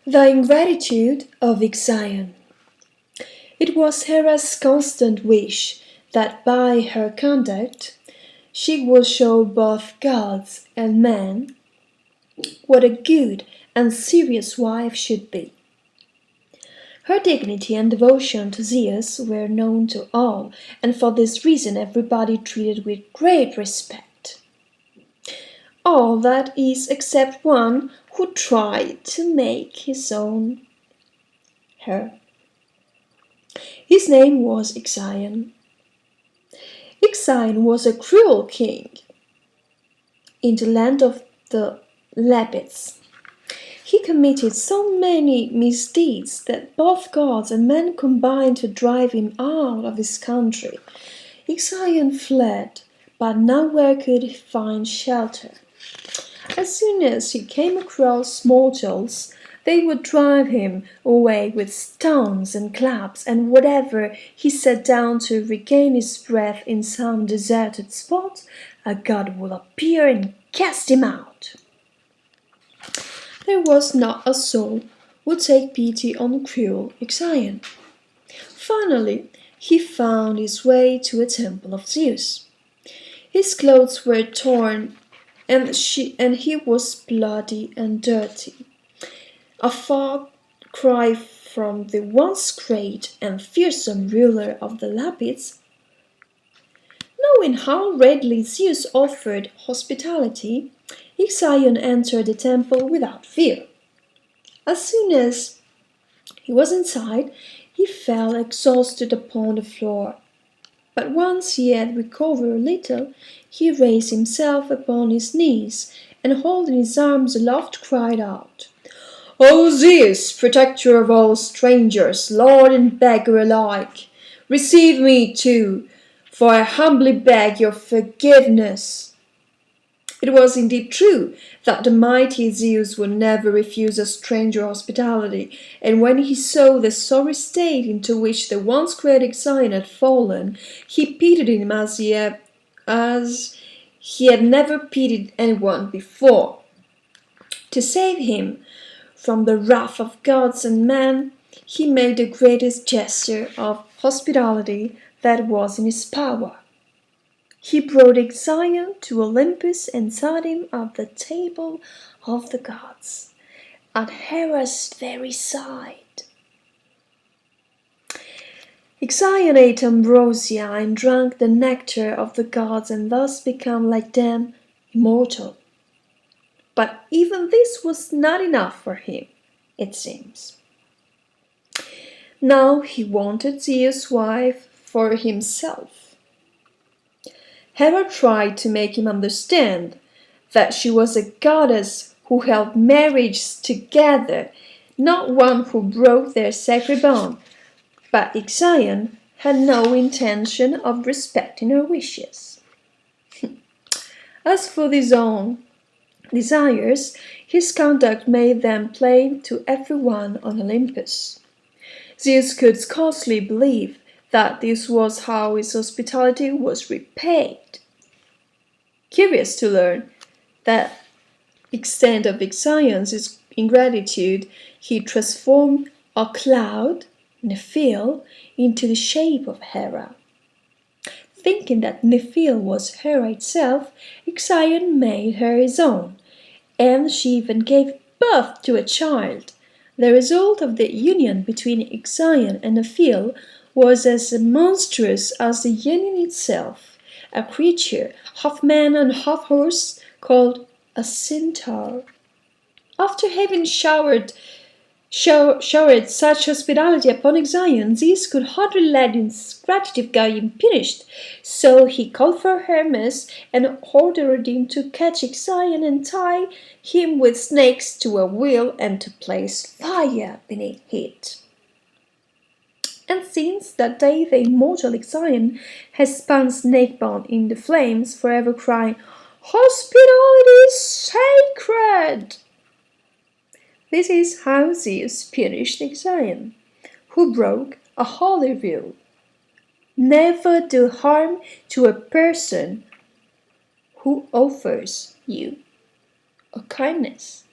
The ingratitude of Ixion. It was Hera's constant wish that by her conduct she would show both gods and men what a good and serious wife should be. Her dignity and devotion to Zeus were known to all, and for this reason everybody treated with great respect. All that is except one who tried to make his own her. His name was Ixion. Ixion was a cruel king in the land of the Lapids. He committed so many misdeeds that both gods and men combined to drive him out of his country. Ixion fled, but nowhere could he find shelter. As soon as he came across mortals, they would drive him away with stones and clubs, and whatever he sat down to regain his breath in some deserted spot, a god would appear and cast him out. There was not a soul who would take pity on cruel Ixion. Finally, he found his way to a temple of Zeus. His clothes were torn, and he was bloody and dirty. A far cry from the once great and fearsome ruler of the Lapids. Knowing how readily Zeus offered hospitality, Ixion entered the temple without fear. As soon as he was inside, he fell exhausted upon the floor. But once he had recovered a little, he raised himself upon his knees, and holding his arms aloft cried out, "O Zeus, protector of all strangers, lord and beggar alike, receive me too, for I humbly beg your forgiveness." It was indeed true that the mighty Zeus would never refuse a stranger hospitality, and when he saw the sorry state into which the once great Ixion had fallen, he pitied him as he had never pitied anyone before. To save him from the wrath of gods and men, he made the greatest gesture of hospitality that was in his power. He brought Ixion to Olympus and sat him at the table of the gods, at Hera's very side. Ixion ate ambrosia and drank the nectar of the gods and thus became like them immortal. But even this was not enough for him, it seems. Now he wanted Zeus' wife for himself. Hera tried to make him understand that she was a goddess who held marriages together, not one who broke their sacred bond, but Ixion had no intention of respecting her wishes. As for his own desires, his conduct made them plain to everyone on Olympus. Zeus could scarcely believe that this was how his hospitality was repaid. Curious to learn the extent of Ixion's ingratitude, he transformed a cloud, Nephil, into the shape of Hera. Thinking that Nephil was Hera itself, Ixion made her his own, and she even gave birth to a child. The result of the union between Ixion and Nephil was as monstrous as the union itself, a creature half man and half horse called a centaur. After having showered such hospitality upon Ixion, Zeus could hardly let his gratitude go unpunished, so he called for Hermes and ordered him to catch Ixion and tie him with snakes to a wheel and to place fire beneath it. And since that day the immortal Ixion has spun snakebound in the flames, forever crying, "Hospitality is sacred!" This is how Zeus punished Ixion, who broke a holy rule. Never do harm to a person who offers you a kindness.